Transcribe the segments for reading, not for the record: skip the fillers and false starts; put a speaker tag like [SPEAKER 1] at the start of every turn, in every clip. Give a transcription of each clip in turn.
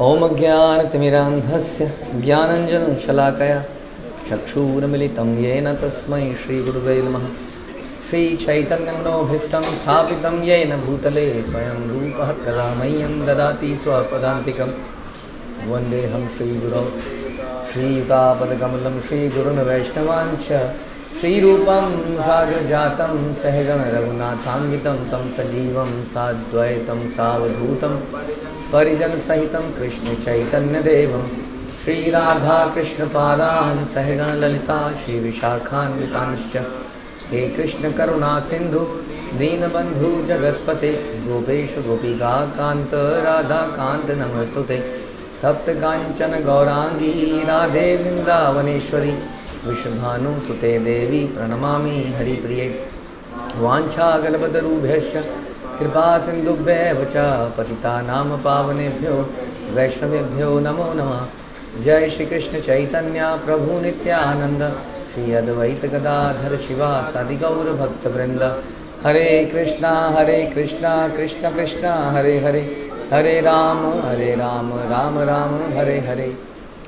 [SPEAKER 1] ओम ज्ञानतिमिरान्धस्य ज्ञानञ्जनशलाकया चक्षुरुन्मिलितं येन तस्मै श्रीगुरुवे नमः। श्रीचैतन्यमनोभीष्टं स्थापितं येन भूतले स्वयं रूपः कदा मह्यं ददाति स्वपदान्तिकं। वन्देऽहं श्रीगुरौ श्रीयुतापदकमलं श्रीगुरुन् वैष्णवांश्च श्रीरूपं साग्रजातं सहगण रघुनाथान्वितं तं सजीवं साद्वैतं सावधूतं परिजनसहितं कृष्णचैतन्यदेवं श्रीराधाकृष्णपादान् सहगण ललिता श्रीविशाखान्वितांश्च। हे कृष्ण करुणा सिंधु दीनबंधु जगतपते गोपेश गोपिका कांत राधा कांत नमस्तुते। तप्त कांचन गौरांगी राधे वृंदावनेश्वरी विश्वभानुसुते देवी प्रणमामि हरिप्रिये। वाञ्छाकल्पतरुभ्यश्च कृपा सिन्धुभ्येव च पतितानां पावनेभ्यो वैष्णवेभ्यो नमो नमः। जय श्री कृष्ण चैतन्य प्रभु नित्यानंद श्री अद्वैत गदाधर शिवासादि गौर भक्तवृंद। हरे कृष्णा कृष्ण कृष्णा हरे हरे, हरे राम राम राम हरे हरे।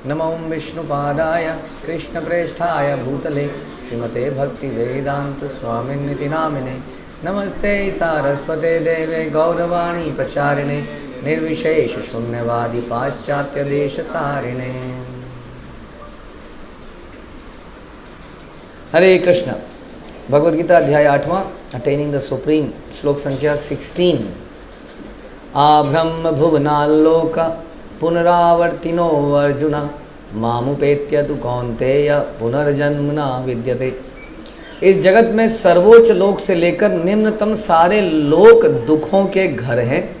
[SPEAKER 1] नमो विष्णुपादाय कृष्णप्रेष्ठाय भूतले श्रीमते भक्तिवेदांत स्वामिन्निति नामिने। नमस्ते सारस्वते देवे गौरवाणी प्रचारिणे निर्विशेष शून्यवादी पाश्चात्य देशतारिणे। हरे कृष्ण। भगवद गीता अध्याय 8वां अटेनिंग द सुप्रीम, श्लोक संख्या 16। आब्रह्म भुवनाल्लोक पुनरावर्तिनो अर्जुन मामुपेत्य तु कौन्तेय पुनर्जन्म न विद्यते। इस जगत में सर्वोच्च लोक से लेकर निम्नतम सारे लोक दुखों के घर हैं,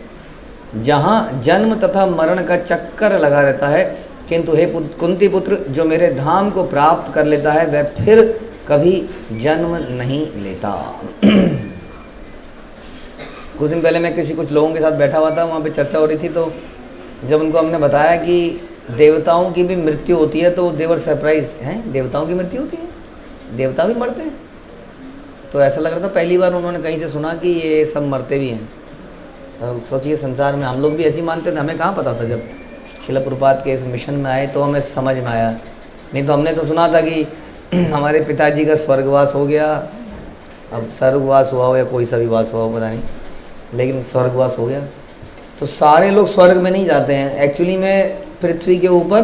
[SPEAKER 1] जहाँ जन्म तथा मरण का चक्कर लगा रहता है। किंतु हे कुंती पुत्र, जो मेरे धाम को प्राप्त कर लेता है वह फिर कभी जन्म नहीं लेता। कुछ दिन पहले मैं कुछ लोगों के साथ बैठा हुआ था, वहाँ पे चर्चा हो रही थी। तो जब उनको हमने बताया कि देवताओं की भी मृत्यु होती है तो देवर सरप्राइज हैं, देवताओं की मृत्यु होती है, देवता भी मरते हैं। तो ऐसा लग रहा था पहली बार उन्होंने कहीं से सुना कि ये सब मरते भी हैं। सोचिए, संसार में हम लोग भी ऐसे ही मानते थे, हमें कहाँ पता था। जब शिला प्रभुपाद के इस मिशन में आए तो हमें समझ में आया, नहीं तो हमने तो सुना था कि हमारे पिताजी का स्वर्गवास हो गया। अब स्वर्गवास हुआ हो या कोई सा भी वास हुआ हो पता नहीं, लेकिन स्वर्गवास हो गया। तो सारे लोग स्वर्ग में नहीं जाते हैं। एक्चुअली में पृथ्वी के ऊपर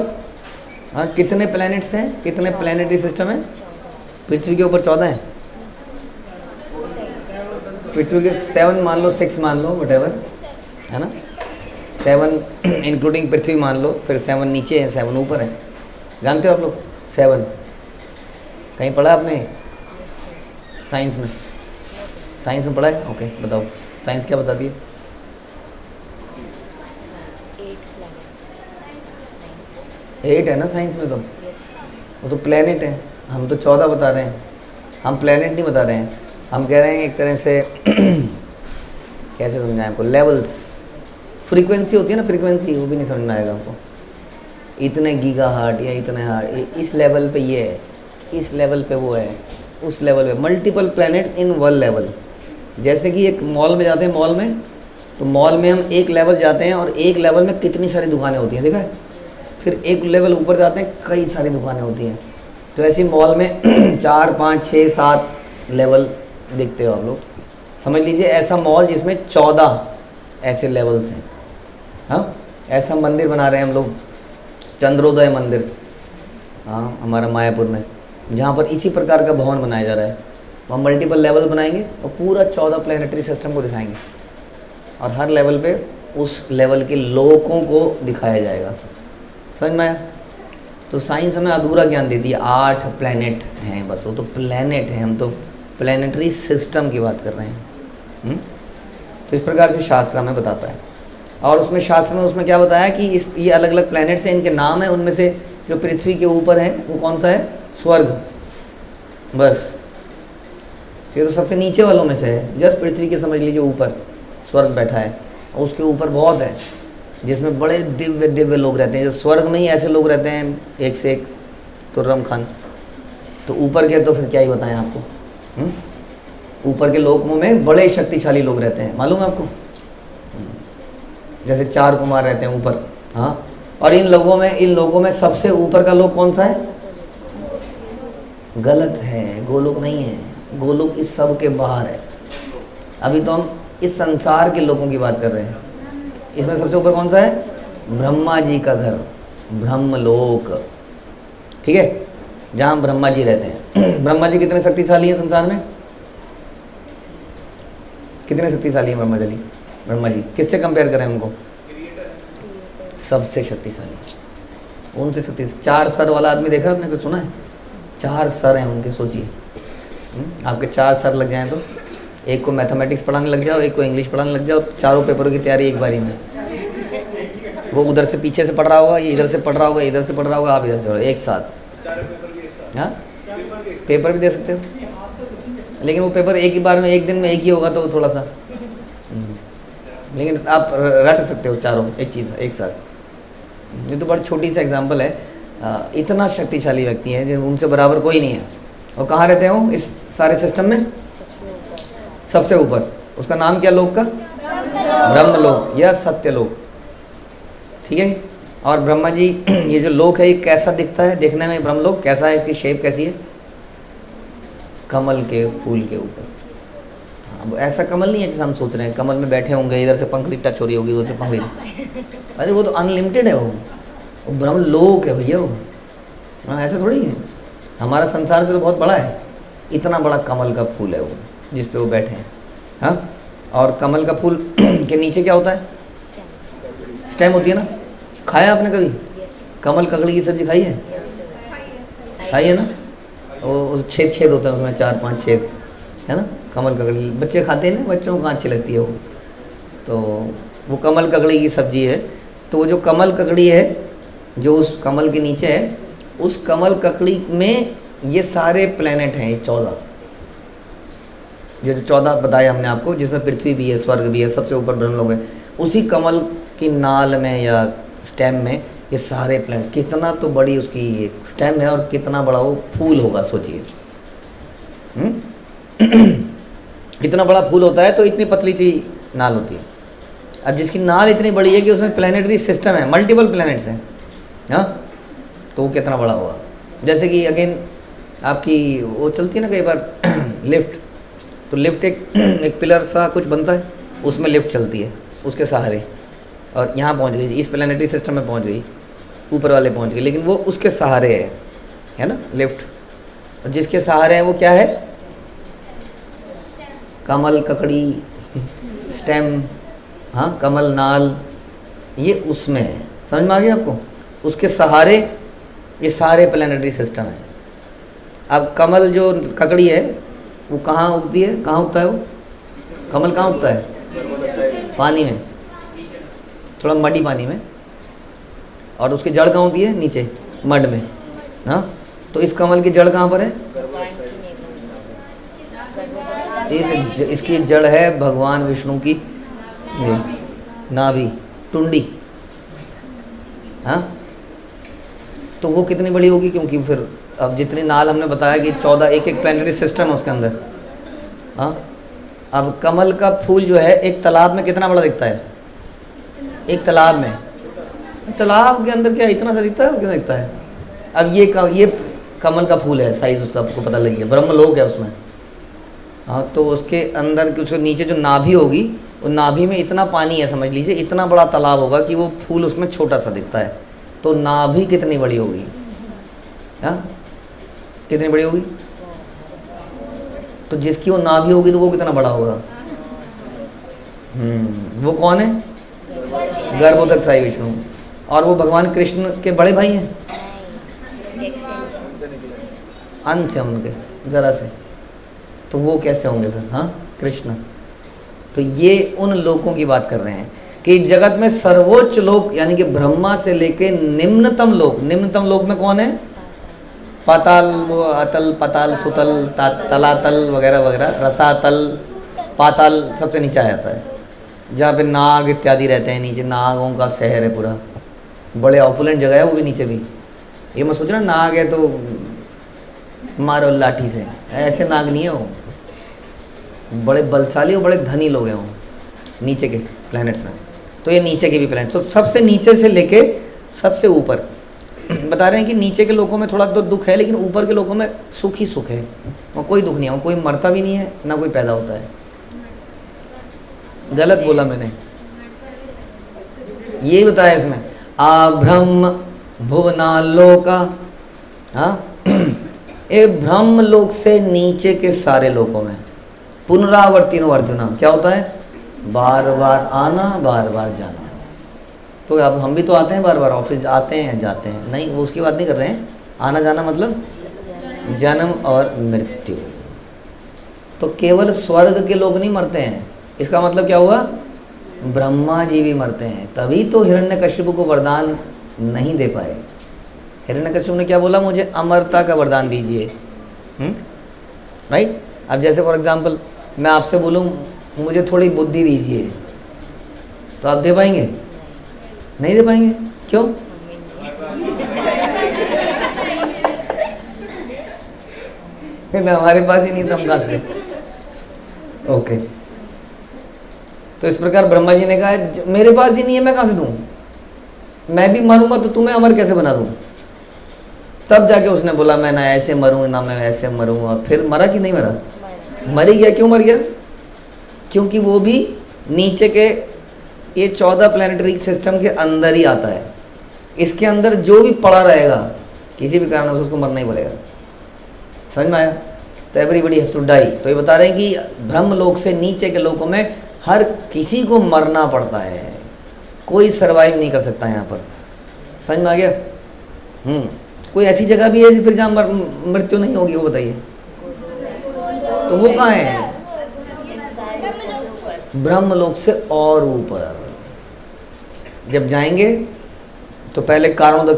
[SPEAKER 1] कितने प्लैनेट्स हैं, कितने प्लैनेटरी सिस्टम है? पृथ्वी के ऊपर 14 हैं। पृथ्वी के 7 मान लो, 6 मान लो, वटेवर है ना। 7 इंक्लूडिंग पृथ्वी मान लो, फिर 7 नीचे हैं, 7 ऊपर है। जानते हो आप लोग 7? कहीं पढ़ा आपने साइंस में? साइंस में पढ़ा है? ओके, बताओ साइंस क्या बताती है? 8 है ना साइंस में। तो वो तो प्लेनेट है, हम तो 14 बता रहे हैं। हम प्लेनेट नहीं बता रहे हैं, हम कह रहे हैं एक तरह से कैसे समझाएं आपको, लेवल्स, फ्रीक्वेंसी होती है ना, फ्रीक्वेंसी, वो भी नहीं समझ में आएगा आपको। इतने गीगाहर्ट्ज या इतने हार्ट, इस लेवल पे ये है, इस लेवल पे वो है, उस लेवल पे multiple planet in one level. जैसे कि एक मॉल में जाते हैं, मॉल में तो मॉल में हम एक लेवल जाते हैं और एक लेवल में कितनी सारी दुकानें होती हैं, देखा है। फिर एक लेवल ऊपर जाते हैं, कई सारी दुकानें होती हैं। तो ऐसी मॉल में 4, 5, 6, 7 लेवल देखते हो आप लोग। समझ लीजिए ऐसा मॉल जिसमें 14 ऐसे लेवल्स हैं। हाँ, ऐसा मंदिर बना रहे हैं हम लोग, चंद्रोदय मंदिर, हाँ हमारा मायापुर में, जहाँ पर इसी प्रकार का भवन बनाया जा रहा है। वहाँ मल्टीपल लेवल बनाएंगे और पूरा 14 प्लैनेटरी सिस्टम को दिखाएंगे, और हर लेवल पे उस लेवल के लोगों को दिखाया जाएगा। समझ में आया? तो साइंस हमें अधूरा ज्ञान देती है। 8 प्लैनेट हैं बस, वो तो प्लैनेट हैं, हम तो प्लैनेटरी सिस्टम की बात कर रहे हैं। तो इस प्रकार से शास्त्र हमें बताता है। और उसमें शास्त्र में उसमें क्या बताया कि ये अलग अलग प्लैनेट्स हैं, इनके नाम हैं। उनमें से जो पृथ्वी के ऊपर है वो कौन सा है? स्वर्ग। बस ये तो सबसे नीचे वालों में से है। जस्ट पृथ्वी के समझ लीजिए ऊपर स्वर्ग बैठा है, और उसके ऊपर बहुत है जिसमें बड़े दिव्य दिव्य लोग रहते हैं। जो स्वर्ग में ही ऐसे लोग रहते हैं एक से एक तुर्रम खान। तो ऊपर के तो फिर क्या ही बताएं आपको। ऊपर के लोकों में बड़े शक्तिशाली लोग रहते हैं, मालूम है आपको। जैसे 4 कुमार रहते हैं ऊपर, हाँ, और इन लोगों में सबसे ऊपर का लोक कौन सा है? गलत है, गोलोक नहीं है। गोलोक इस सब के बाहर है। अभी तो हम इस संसार के लोगों की बात कर रहे हैं। इसमें सबसे ऊपर कौन सा है? ब्रह्मा जी का घर, ब्रह्मलोक। ठीक है, जहाँ ब्रह्मा जी रहते हैं। ब्रह्मा जी कितने शक्तिशाली हैं संसार में? कितने शक्तिशाली हैं ब्रह्मा जी? किससे कंपेयर करें उनको? सबसे शक्तिशाली, उनसे शक्तिशाली। 4 सर वाला आदमी देखा आपने, कुछ सुना है? 4 सर हैं उनके, सोचिए। आपके 4 सर लग जाएं तो एक को मैथमेटिक्स पढ़ाने लग जाओ, एक को इंग्लिश पढ़ाने लग जाओ, चारों पेपरों की तैयारी एक बारी में। वो उधर से पीछे से पढ़ रहा होगा, ये इधर से पढ़ रहा होगा, इधर से पढ़ रहा होगा, आप इधर से, एक साथ। हाँ, पेपर भी दे सकते हो, लेकिन वो पेपर एक ही बार में, एक दिन में एक ही होगा तो थोड़ा सा, लेकिन आप रट सकते हो चारों एक चीज़ एक साथ। ये तो बड़ी छोटी सी एग्जांपल है। इतना शक्तिशाली व्यक्ति है जो उनसे बराबर कोई नहीं है। और कहाँ रहते हैं वो इस सारे सिस्टम में? सबसे ऊपर। उसका नाम क्या लोक का? ब्रह्मलोक या सत्यलोक। ठीक है। और ब्रह्मा जी, ये जो लोक है ये कैसा दिखता है देखने में? ब्रह्मलोक कैसा है? इसकी शेप कैसी है? कमल के फूल के ऊपर। हाँ, ऐसा कमल नहीं है जैसे हम सोच रहे हैं, कमल में बैठे होंगे, इधर से पंखुड़ी टच हो रही होगी, उधर से पंखुड़ी। अरे वो तो अनलिमिटेड है, वो ब्रह्मलोक है भैया वो। हाँ, ऐसा थोड़ी है। हमारा संसार से तो बहुत बड़ा है। इतना बड़ा कमल का फूल है वो, जिस पे वो बैठे हैं। हाँ, और कमल का फूल के नीचे क्या होता है? स्टेम होती है ना। खाया आपने कभी कमल ककड़ी की सब्जी? खाई है? खाई है ना। वो छेद होता है उसमें, 4-5 छेद है ना। कमल ककड़ी बच्चे खाते हैं ना, बच्चों को अच्छी लगती है वो। तो वो कमल ककड़ी की सब्जी है। तो वो जो कमल ककड़ी है जो उस कमल के नीचे है, उस कमल ककड़ी में ये सारे प्लेनेट हैं, 14। जो 14 बताया हमने आपको, जिसमें पृथ्वी भी है, स्वर्ग भी है, सबसे ऊपर ब्रह्मलोक है। उसी कमल की नाल में या स्टेम में ये सारे प्लेनेट। कितना तो बड़ी उसकी स्टेम है और कितना बड़ा वो फूल होगा, सोचिए। इतना बड़ा फूल होता है तो इतनी पतली सी नाल होती है। अब जिसकी नाल इतनी बड़ी है कि उसमें प्लानिटरी सिस्टम है, मल्टीपल प्लैनेट्स हैं, हाँ, तो वो कितना बड़ा होगा। जैसे कि अगेन आपकी वो चलती है ना कई बार लिफ्ट, तो लिफ्ट एक पिलर सा कुछ बनता है, उसमें लिफ्ट चलती है उसके सहारे, और यहाँ पहुँच गई, इस प्लानिटरी सिस्टम में पहुँच गई, ऊपर वाले पहुँच गए, लेकिन वो उसके सहारे है ना लिफ्ट। और जिसके सहारे है वो क्या है? कमल ककड़ी, स्टेम, हाँ, कमल नाल, ये उसमें है। समझ में आ गया आपको? उसके सहारे ये सारे प्लानिटरी सिस्टम है। अब कमल जो ककड़ी है वो कहाँ उगती है? कहाँ उगता है वो कमल? कहाँ उगता है? पानी में, थोड़ा मडी पानी में। और उसकी जड़ कहाँ होती है? नीचे मड में, हाँ। तो इस कमल की जड़ कहाँ पर है? इसकी जड़ है भगवान विष्णु की नाभि, टुंडी, हाँ। तो वो कितनी बड़ी होगी? क्योंकि फिर अब जितनी नाल हमने बताया कि 14 एक प्लानिटरी सिस्टम है उसके अंदर, हाँ। अब कमल का फूल जो है एक तालाब में कितना बड़ा दिखता है? एक तालाब में, तालाब के अंदर क्या इतना सा दिखता है? कितना दिखता है? अब ये कमल का फूल है, साइज उसका आपको पता लगी है, ब्रह्मलोक है उसमें, हाँ। तो उसके अंदर कुछ नीचे जो नाभि होगी, वो नाभि में इतना पानी है, समझ लीजिए इतना बड़ा तालाब होगा कि वो फूल उसमें छोटा सा दिखता है। तो नाभि कितनी बड़ी होगी? हाँ, कितनी बड़ी होगी? तो जिसकी वो नाभि होगी तो वो कितना बड़ा होगा? वो कौन है? गर्भोदक साई विष्णु। और वो भगवान कृष्ण के बड़े भाई हैं, अंश है उनके जरा से। तो वो कैसे होंगे फिर? हाँ, कृष्ण। तो ये उन लोकों की बात कर रहे हैं कि जगत में सर्वोच्च लोक, यानी कि ब्रह्मा से लेके निम्नतम लोक। निम्नतम लोक में कौन है? पाताल, वो अतल, पताल, सुतल, तलातल वगैरह वगैरह, रसातल, पाताल सबसे नीचे आ जाता है, जहाँ पे नाग इत्यादि रहते हैं। नीचे नागों का शहर है पूरा, बड़े ऑपुलेंट जगह है वो भी नीचे भी। ये मत सोचना नाग है तो मारो लाठी से, ऐसे नाग नहीं है वो। बड़े बलशाली और बड़े धनी लोग हैं वो नीचे के प्लैनेट्स में। तो ये नीचे के भी प्लैनेट, तो सबसे नीचे से लेके सबसे ऊपर बता रहे हैं कि नीचे के लोगों में थोड़ा तो दुख है, लेकिन ऊपर के लोगों में सुख ही सुख है, वहाँ कोई दुख नहीं है, कोई मरता भी नहीं है ना कोई पैदा होता है। गलत बोला मैंने, यही बताया इसमें, आब्रह्म भुवनालोका, हाँ ये ब्रह्म लोक से नीचे के सारे लोकों में पुनरावर्तिनो अर्जुना, क्या होता है, बार बार आना बार बार जाना। तो अब हम भी तो आते हैं बार बार, ऑफिस आते हैं जाते हैं, नहीं वो उसकी बात नहीं कर रहे हैं, आना जाना मतलब जन्म और मृत्यु। तो केवल स्वर्ग के लोग नहीं मरते हैं, इसका मतलब क्या हुआ, ब्रह्मा जी भी मरते हैं, तभी तो हिरण्यकश्यप को वरदान नहीं दे पाए। हिरण्यकश्यप ने क्या बोला, मुझे अमरता का वरदान दीजिए, राइट। अब जैसे फॉर एग्जांपल मैं आपसे बोलूँ मुझे थोड़ी बुद्धि दीजिए, तो आप दे पाएंगे, नहीं दे पाएंगे, क्यों, हमारे पास ही नहीं था, हम कहाँ से, ओके। तो इस प्रकार ब्रह्मा जी ने कहा मेरे पास ही नहीं है, मैं कहाँ से दूँ, मैं भी मरूंगा तो तुम्हें अमर कैसे बना दूँ। तब जाके उसने बोला मैं ना ऐसे मरूँ ना मैं ऐसे मरूँगा। फिर मरा कि नहीं मरा, मर ही गया। क्यों मर गया, क्योंकि वो भी नीचे के ये 14 प्लैनेटरी सिस्टम के अंदर ही आता है, इसके अंदर जो भी पड़ा रहेगा किसी भी कारण से उसको मरना ही पड़ेगा। समझ में आया, तो एवरीबडी हैज टू डाई। तो ये बता रहे हैं कि ब्रह्म लोक से नीचे के लोकों में हर किसी को मरना पड़ता है, कोई सरवाइव नहीं कर सकता यहाँ पर। समझ में आ गया। कोई ऐसी जगह भी है फिर जहाँ मृत्यु नहीं होगी, वो बताइए, तो वो कहाँ है, ब्रह्म लोक से और ऊपर। जब जाएंगे तो पहले कारण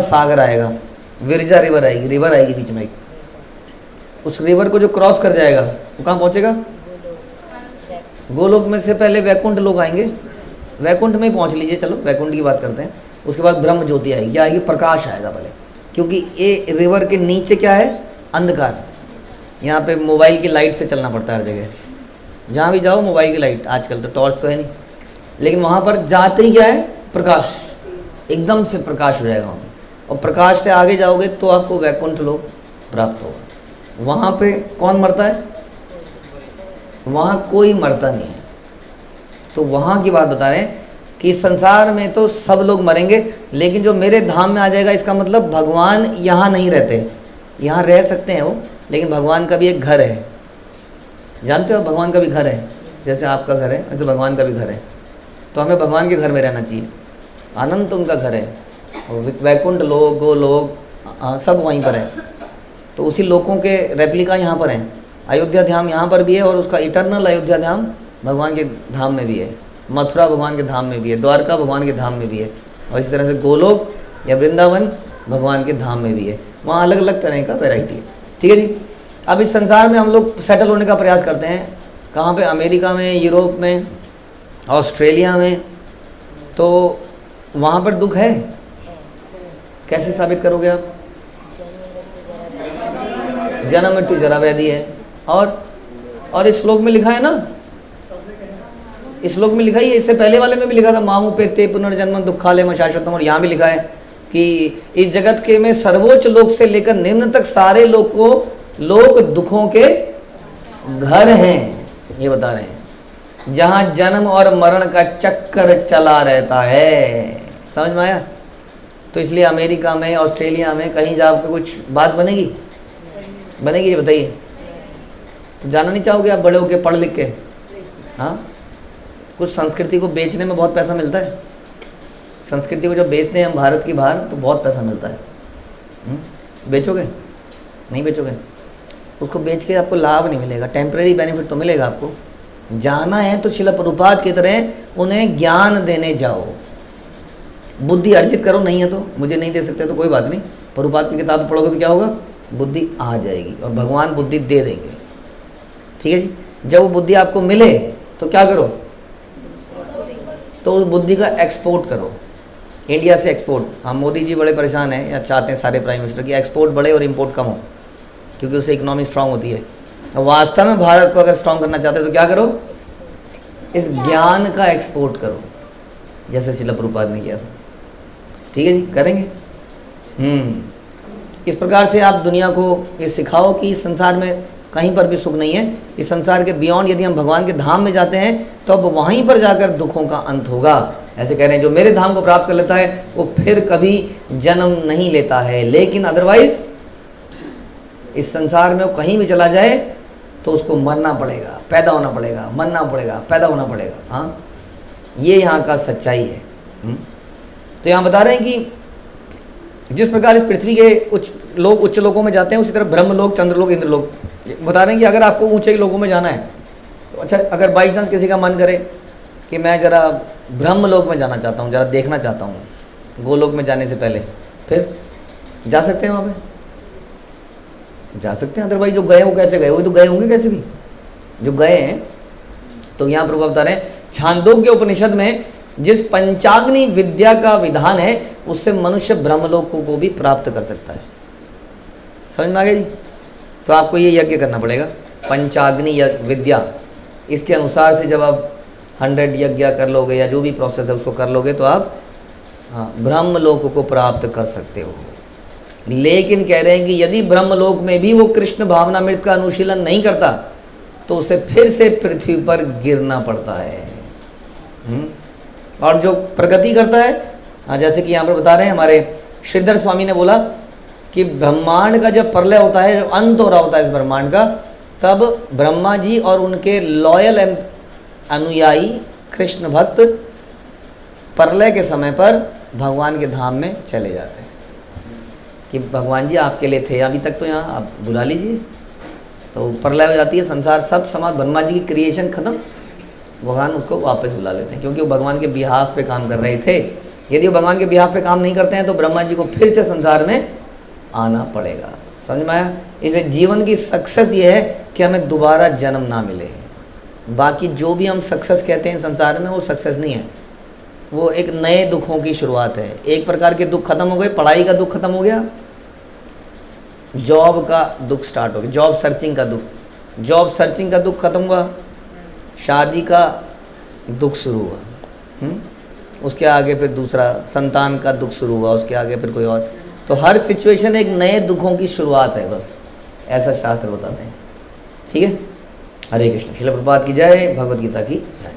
[SPEAKER 1] सागर आएगा, विरजा रिवर आएगी, बीच में। उस रिवर को जो क्रॉस कर जाएगा वो कहाँ पहुँचेगा, गोलोक में से पहले वैकुंठ लोग आएंगे, वैकुंठ में ही पहुँच लीजिए, चलो वैकुंठ की बात करते हैं। उसके बाद ब्रह्म ज्योति आएगी, क्या आएगी, प्रकाश आएगा पहले, क्योंकि ये रिवर के नीचे क्या है, अंधकार। यहाँ पे मोबाइल की लाइट से चलना पड़ता है हर जगह, जहाँ भी जाओ मोबाइल की लाइट, आजकल तो टॉर्च तो है नहीं, लेकिन वहाँ पर जाते ही क्या है, प्रकाश, एकदम से प्रकाश हो जाएगा वहाँ पर। और प्रकाश से आगे जाओगे तो आपको वैकुंठ लोक प्राप्त होगा। वहाँ पे कौन मरता है, वहाँ कोई मरता नहीं है। तो वहाँ की बात बता रहे हैं कि संसार में तो सब लोग मरेंगे, लेकिन जो मेरे धाम में आ जाएगा, इसका मतलब भगवान यहाँ नहीं रहते, यहाँ रह सकते हैं वो, लेकिन भगवान का भी एक घर है। जानते हो भगवान का भी घर है, जैसे आपका घर है वैसे भगवान का भी घर है। तो हमें भगवान के घर में रहना चाहिए, आनंद तो उनका घर है, और वैकुंठ लोक, गोलोक सब वहीं पर है। तो उसी लोकों के रेप्लिका यहाँ पर हैं। अयोध्या धाम यहाँ पर भी है, और उसका इटर्नल अयोध्या धाम भगवान के धाम में भी है, मथुरा भगवान के धाम में भी है, द्वारका भगवान के धाम में भी है, और इसी तरह से गोलोक या वृंदावन भगवान के धाम में भी है। वहाँ अलग अलग तरह का वैरायटी है। ठीक है जी। अब इस संसार में हम लोग सेटल होने का प्रयास करते हैं, कहाँ पे, अमेरिका में, यूरोप में, ऑस्ट्रेलिया में। तो वहाँ पर दुख है, कैसे साबित करोगे आप, जन्म मृत्यु जरा व्याधि है। और इस श्लोक में लिखा है ना, इस श्लोक में लिखा ही है, इससे पहले वाले में भी लिखा था, मामू पेते पुनर्जन्म दुखालय शाश्वतम। और यहाँ भी लिखा है कि इस जगत के में सर्वोच्च लोक से लेकर निम्न तक सारे लोक दुखों के घर हैं, ये बता रहे हैं, जहाँ जन्म और मरण का चक्कर चला रहता है। समझ में आया। तो इसलिए अमेरिका में, ऑस्ट्रेलिया में कहीं जाकर कुछ बात बनेगी, ये बताइए। तो जाना नहीं चाहोगे आप, बड़े होके पढ़ लिख के। हाँ, कुछ संस्कृति को बेचने में बहुत पैसा मिलता है, संस्कृति को जब बेचते हैं हम भारत की बाहर तो बहुत पैसा मिलता है। बेचोगे, नहीं बेचोगे, उसको बेच के आपको लाभ नहीं मिलेगा, टेम्परेरी बेनिफिट तो मिलेगा आपको। जाना है तो शिला प्रभुपाद की तरह उन्हें ज्ञान देने जाओ, बुद्धि अर्जित करो। नहीं है तो मुझे नहीं दे सकते तो कोई बात नहीं, प्रभुपाद की किताब पढ़ोगे तो क्या होगा, बुद्धि आ जाएगी और भगवान बुद्धि दे देंगे। ठीक है जी। जब वो बुद्धि आपको मिले तो क्या करो, तो उस बुद्धि का एक्सपोर्ट करो, इंडिया से एक्सपोर्ट। हम मोदी जी बड़े परेशान हैं, या चाहते हैं सारे प्राइम मिनिस्टर की एक्सपोर्ट बढ़े और इंपोर्ट कम हो, क्योंकि उससे इकोनॉमी स्ट्रांग होती है। तो वास्तव में भारत को अगर स्ट्रांग करना चाहते हो तो क्या करो, इस ज्ञान का एक्सपोर्ट करो। जैसे शिला प्रभुपाद ने किया था। ठीक है जी, करेंगे। इस प्रकार से आप दुनिया को ये सिखाओ कि इस संसार में कहीं पर भी सुख नहीं है। इस संसार के बियॉन्ड यदि हम भगवान के धाम में जाते हैं तो अब वहीं पर जाकर दुखों का अंत होगा। ऐसे कह रहे हैं जो मेरे धाम को प्राप्त कर लेता है वो फिर कभी जन्म नहीं लेता है, लेकिन अदरवाइज इस संसार में वो कहीं भी चला जाए तो उसको मरना पड़ेगा, पैदा होना पड़ेगा, मरना पड़ेगा, पैदा होना पड़ेगा। हाँ, ये यहाँ का सच्चाई है। तो यहाँ बता रहे हैं कि जिस प्रकार इस पृथ्वी के उच्च लोकों में जाते हैं उसी तरह ब्रह्मलोक, चंद्रलोक, इंद्रलोक। बता रहे हैं कि अगर आपको ऊंचे लोगों में जाना है तो अच्छा, अगर बाई चांस किसी का मन करे कि मैं ज़रा ब्रह्मलोक में जाना चाहता हूँ, ज़रा देखना चाहता हूँ गोलोक में जाने से पहले, फिर जा सकते हैं वहाँ पे, जा सकते हैं। अदरवाइज जो गए वो कैसे गए, वो तो गए होंगे कैसे भी जो गए हैं। तो यहाँ प्रभु बता रहे हैं छांदोग्य उपनिषद में जिस पंचाग्नि विद्या का विधान है उससे मनुष्य ब्रह्मलोकों को भी प्राप्त कर सकता है। समझ में आ गया जी? तो आपको ये यज्ञ करना पड़ेगा, पंचाग्नि विद्या। इसके अनुसार से जब आप 100 यज्ञ कर लोगे या जो भी प्रोसेस है उसको कर लोगे तो आप ब्रह्मलोक को प्राप्त कर सकते हो। लेकिन कह रहे हैं कि यदि ब्रह्मलोक में भी वो कृष्ण भावना मृत का अनुशीलन नहीं करता तो उसे फिर से पृथ्वी पर गिरना पड़ता है। और जो प्रगति करता है, जैसे कि यहाँ पर बता रहे हैं हमारे श्रीधर स्वामी ने बोला कि ब्रह्मांड का जब प्रलय होता है, जब अंत हो रहा होता है इस ब्रह्मांड का, तब ब्रह्मा जी और उनके लॉयल अनुयायी कृष्ण भक्त प्रलय के समय पर भगवान के धाम में चले जाते हैं कि भगवान जी आपके लिए थे, अभी तक तो यहाँ आप बुला लीजिए। तो प्रलय हो जाती है, संसार सब समाज, ब्रह्मा जी की क्रिएशन खत्म, भगवान उसको वापस बुला लेते हैं क्योंकि वो भगवान के बिहाफ पे काम कर रहे थे। यदि वो भगवान के बिहाफ पे काम नहीं करते हैं तो ब्रह्मा जी को फिर से संसार में आना पड़ेगा। समझ में आया? इसलिए जीवन की सक्सेस ये है कि हमें दोबारा जन्म ना मिले। बाकी जो भी हम सक्सेस कहते हैं संसार में वो सक्सेस नहीं है, वो एक नए दुखों की शुरुआत है। एक प्रकार के दुख खत्म हो गए, पढ़ाई का दुख खत्म हो गया, जॉब का दुख स्टार्ट हो गया, जॉब सर्चिंग का दुख, जॉब सर्चिंग का दुख खत्म हुआ, शादी का दुख शुरू हुआ, उसके आगे फिर दूसरा संतान का दुख शुरू हुआ, उसके आगे फिर कोई और। तो हर सिचुएशन एक नए दुखों की शुरुआत है, बस ऐसा शास्त्र बताते हैं। ठीक है, हरे कृष्ण। श्रील प्रभुपाद की जय, भगवद गीता की जय।